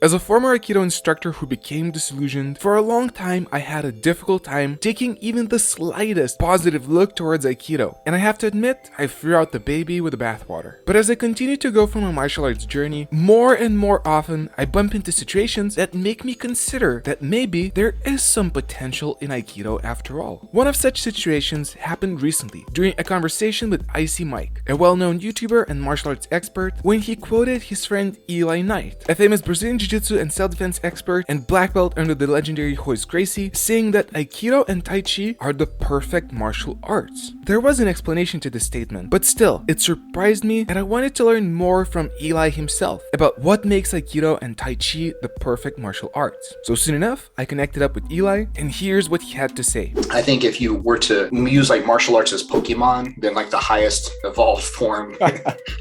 As a former Aikido instructor who became disillusioned, for a long time I had a difficult time taking even the slightest positive look towards Aikido, and I have to admit, I threw out the baby with the bathwater. But as I continue to go through my martial arts journey, more and more often I bump into situations that make me consider that maybe there is some potential in Aikido after all. One of such situations happened recently during a conversation with Icy Mike, a well-known YouTuber and martial arts expert, when he quoted his friend Eli Knight, a famous Brazilian Jiu Jitsu and self-defense expert and black belt under the legendary Rokas Gracie, saying that Aikido and Tai Chi are the perfect martial arts. There was an explanation to this statement, but still, it surprised me and I wanted to learn more from Eli himself about what makes Aikido and Tai Chi the perfect martial arts. So soon enough, I connected up with Eli, and here's what he had to say. I think if you were to use like martial arts as Pokemon, then like the highest evolved form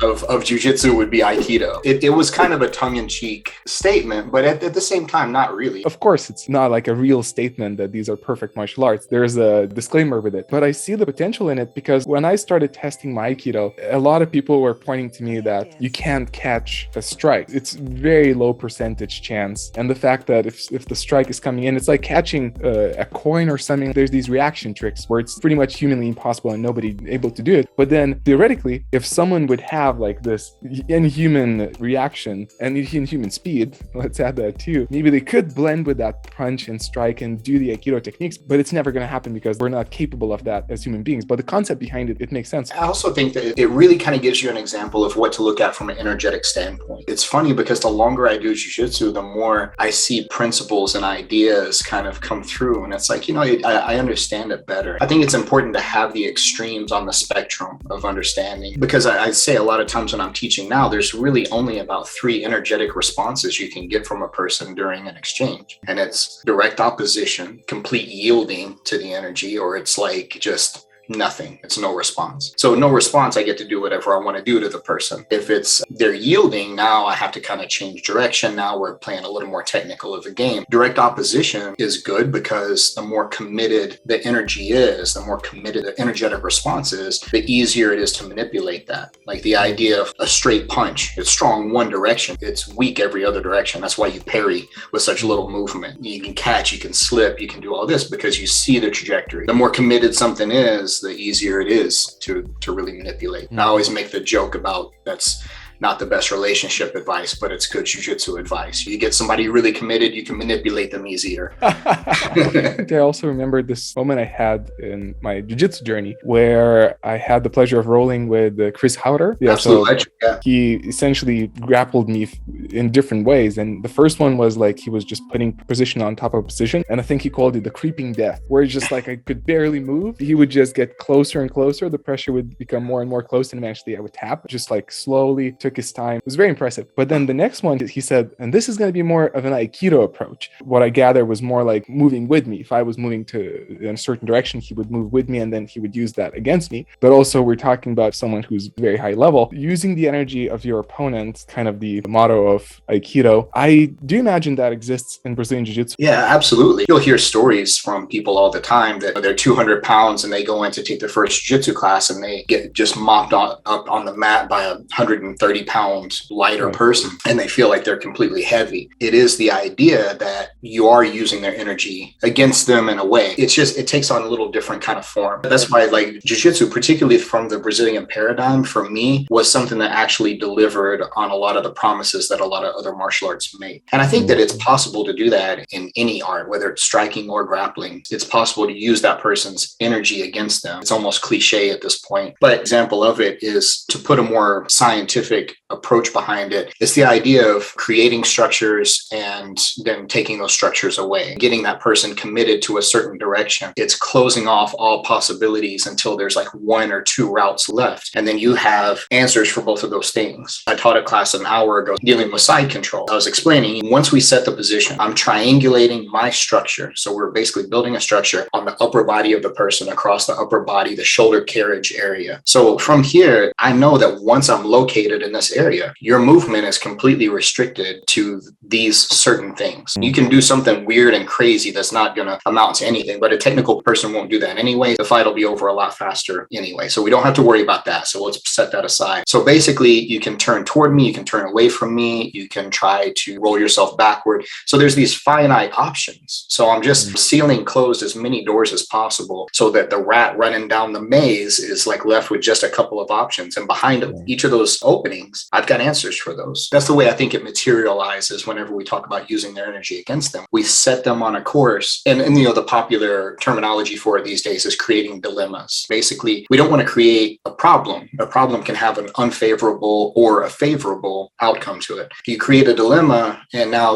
of Jiu-Jitsu would be Aikido. It was kind of a tongue-in-cheek statement, but at the same time, not really. Of course, it's not like a real statement that these are perfect martial arts. There's a disclaimer with it, but I see the potential in it because when I started testing my Aikido, a lot of people were pointing to me that you can't catch a strike. It's very low percentage chance. And the fact that if the strike is coming in, it's like catching a coin or something. There's these reaction tricks where it's pretty much humanly impossible and nobody able to do it. But then theoretically, if someone would have like this inhuman reaction and inhuman speed, let's add that too, maybe they could blend with that punch and strike and do the Aikido techniques, but it's never going to happen because we're not capable of that as human beings. But the concept behind it makes sense. I also think that it really kind of gives you an example of what to look at from an energetic standpoint. It's funny because the longer I do jiu-jitsu, the more I see principles and ideas kind of come through. And it's like, I understand it better. I think it's important to have the extremes on the spectrum of understanding, because I say a lot of times when I'm teaching now, there's really only about 3 energetic responses you can get from a person during an exchange. And it's direct opposition, complete yielding to the energy, or it's like just nothing. It's no response. So no response, I get to do whatever I want to do to the person. If it's they're yielding, now I have to kind of change direction. Now we're playing a little more technical of a game. Direct opposition is good because the more committed the energy is, the more committed the energetic response is, the easier it is to manipulate that. Like the idea of a straight punch, it's strong one direction, it's weak every other direction. That's why you parry with such little movement. You can catch, you can slip, you can do all this because you see the trajectory. The more committed something is, the easier it is to really manipulate. I always make the joke about that's not the best relationship advice, but it's good jiu-jitsu advice. You get somebody really committed, you can manipulate them easier. I also remember this moment I had in my jiu-jitsu journey where I had the pleasure of rolling with Chris Howder. Yeah. He essentially grappled me in different ways. And the first one was like he was just putting position on top of position. And I think he called it the creeping death, where it's just like I could barely move. He would just get closer and closer. The pressure would become more and more close. And eventually I would tap, just like slowly, took his time. It was very impressive. But then the next one, he said, and this is going to be more of an Aikido approach. What I gather was more like moving with me. If I was moving in a certain direction, he would move with me and then he would use that against me. But also we're talking about someone who's very high level, using the energy of your opponent, kind of the motto of Aikido. I do imagine that exists in Brazilian Jiu Jitsu. Yeah, absolutely. You'll hear stories from people all the time that they're 200 pounds and they go in to take their first Jiu Jitsu class and they get just mopped up on the mat by a 130-pound lighter person and they feel like they're completely heavy. It is the idea that you are using their energy against them in a way. It's just, it takes on a little different kind of form. That's why like Jiu-Jitsu, particularly from the Brazilian paradigm, for me, was something that actually delivered on a lot of the promises that a lot of other martial arts make. And I think that it's possible to do that in any art, whether it's striking or grappling. It's possible to use that person's energy against them. It's almost cliche at this point. But example of it is to put a more scientific approach behind it. It's the idea of creating structures and then taking those structures away, getting that person committed to a certain direction. It's closing off all possibilities until there's like 1 or 2 routes left. And then you have answers for both of those things. I taught a class an hour ago dealing with side control. I was explaining, once we set the position, I'm triangulating my structure. So we're basically building a structure on the upper body of the person, across the upper body, the shoulder carriage area. So from here, I know that once I'm located in this area. Your movement is completely restricted to these certain things. You can do something weird and crazy that's not going to amount to anything, but a technical person won't do that anyway. The fight will be over a lot faster anyway. So we don't have to worry about that. So let's set that aside. So basically, you can turn toward me, you can turn away from me, you can try to roll yourself backward. So there's these finite options. So I'm just sealing closed as many doors as possible so that the rat running down the maze is like left with just a couple of options. And behind each of those openings, I've got answers for those. That's the way I think it materializes whenever we talk about using their energy against them. We set them on a course. And the popular terminology for it these days is creating dilemmas. Basically, we don't want to create a problem. A problem can have an unfavorable or a favorable outcome to it. You create a dilemma, and now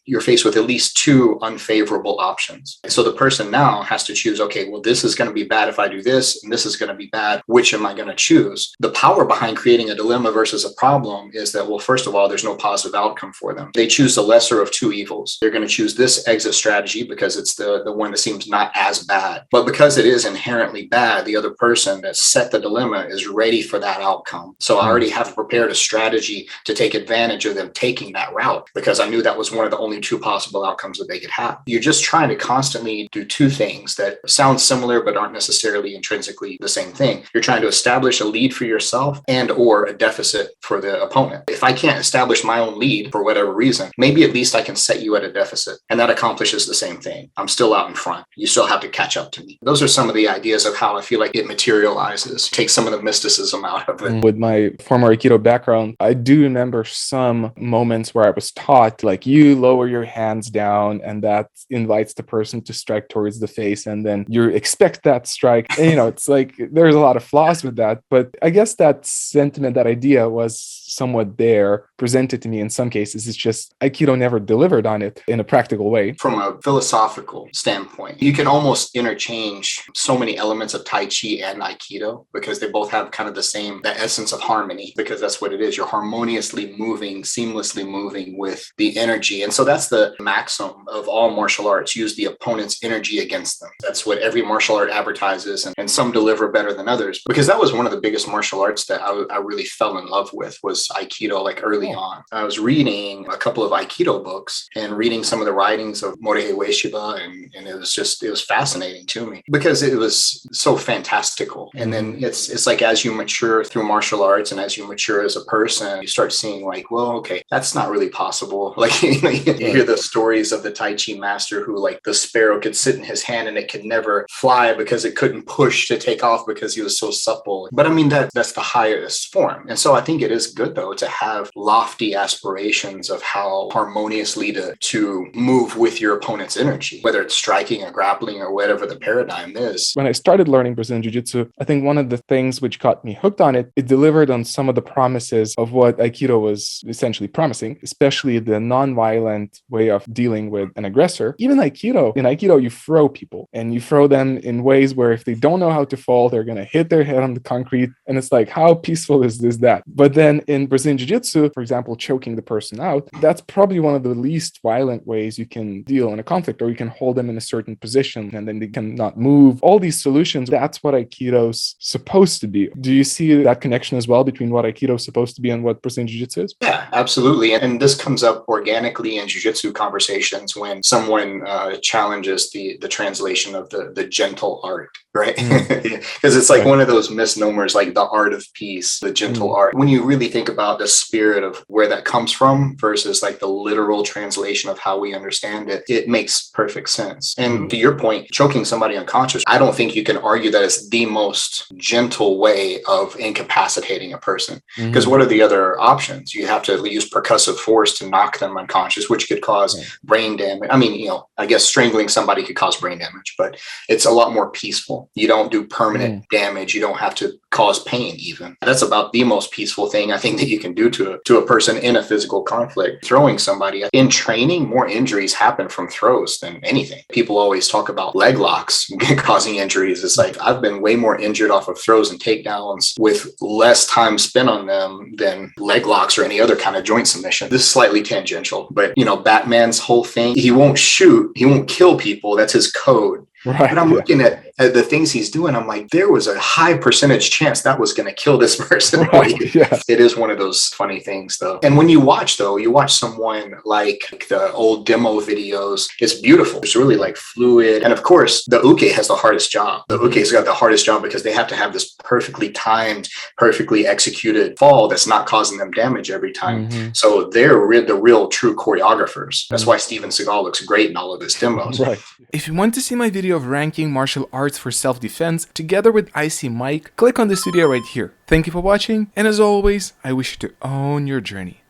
you're faced with at least two unfavorable options. So the person now has to choose, okay, well, this is going to be bad if I do this, and this is going to be bad. Which am I going to choose? The power behind creating a dilemma versus a problem is that, well, first of all, there's no positive outcome for them. They choose the lesser of two evils. They're going to choose this exit strategy because it's the one that seems not as bad. But because it is inherently bad, the other person that set the dilemma is ready for that outcome. So I already have prepared a strategy to take advantage of them taking that route because I knew that was one of the only two possible outcomes that they could have. You're just trying to constantly do two things that sound similar but aren't necessarily intrinsically the same thing. You're trying to establish a lead for yourself and or a deficit for the opponent. If I can't establish my own lead for whatever reason, maybe at least I can set you at a deficit, and that accomplishes the same thing. I'm still out in front. You still have to catch up to me. Those are some of the ideas of how I feel like it materializes. Take some of the mysticism out of it. With my former Aikido background, I do remember some moments where I was taught, like, you lower your hands down and that invites the person to strike towards the face, and then you expect that strike. And, it's like there's a lot of flaws with that, but I guess that sentiment, that idea was somewhat there, presented to me in some cases. It's just Aikido never delivered on it in a practical way. From a philosophical standpoint, you can almost interchange so many elements of Tai Chi and Aikido because they both have kind of the essence of harmony, because that's what it is. You're harmoniously moving, seamlessly moving with the energy. And so that's the maxim of all martial arts: use the opponent's energy against them. That's what every martial art advertises, and some deliver better than others, because that was one of the biggest martial arts that I really fell in love with, was Aikido, like early on. I was reading a couple of Aikido books and reading some of the writings of Morihei Ueshiba, and it was fascinating to me because it was so fantastical. And then it's like, as you mature through martial arts and as you mature as a person, you start seeing like, well, okay, that's not really possible. Like, you hear the stories of the Tai Chi master who, like, the sparrow could sit in his hand and it could never fly because it couldn't push to take off because he was so supple. But I mean, that's the highest form. And so I think it is good, though, to have lofty aspirations of how harmoniously to move with your opponent's energy, whether it's striking or grappling or whatever the paradigm is. When I started learning Brazilian Jiu Jitsu, I think one of the things which got me hooked on it, it delivered on some of the promises of what Aikido was essentially promising, especially the non-violent way of dealing with an aggressor. Even in Aikido, you throw people, and you throw them in ways where if they don't know how to fall, they're going to hit their head on the concrete. And it's like, how peaceful is that? But then in Brazilian Jiu Jitsu, for example, choking the person out, that's probably one of the least violent ways you can deal in a conflict, or you can hold them in a certain position and then they cannot move. All these solutions, that's what Aikido's supposed to be. Do you see that connection as well between what Aikido is supposed to be and what Brazilian Jiu Jitsu is? Yeah, absolutely. And this comes up organically in Jiu Jitsu conversations when someone challenges the translation of the gentle art, right? Because it's like one of those misnomers, like the art of peace, the gentle art. When you really think about the spirit of where that comes from versus like the literal translation of how we understand it, it makes perfect sense. And to your point, choking somebody unconscious, I don't think you can argue that it's the most gentle way of incapacitating a person. Because what are the other options? You have to use percussive force to knock them unconscious, which could cause brain damage. I mean, I guess strangling somebody could cause brain damage, but it's a lot more peaceful. You don't do permanent damage. You don't have to cause pain even. That's about the most peaceful thing I think that you can do to a person in a physical conflict. Throwing somebody in training, more injuries happen from throws than anything. People always talk about leg locks causing injuries. It's like, I've been way more injured off of throws and takedowns with less time spent on them than leg locks or any other kind of joint submission. This is slightly tangential, but Batman's whole thing, he won't shoot, he won't kill people. That's his code. Right, but I'm looking at the things he's doing, I'm like, there was a high percentage chance that was going to kill this person. Right, yes. It is one of those funny things, though. And when you watch someone like the old demo videos, it's beautiful. It's really like fluid. And of course, the uke has the hardest job. The uke's got the hardest job because they have to have this perfectly timed, perfectly executed fall that's not causing them damage every time. So they're the real true choreographers. That's why Steven Seagal looks great in all of his demos. Right. If you want to see my video of ranking martial arts for self-defense together with IC Mike, click on this video right here. Thank you for watching, and as always, I wish you to own your journey.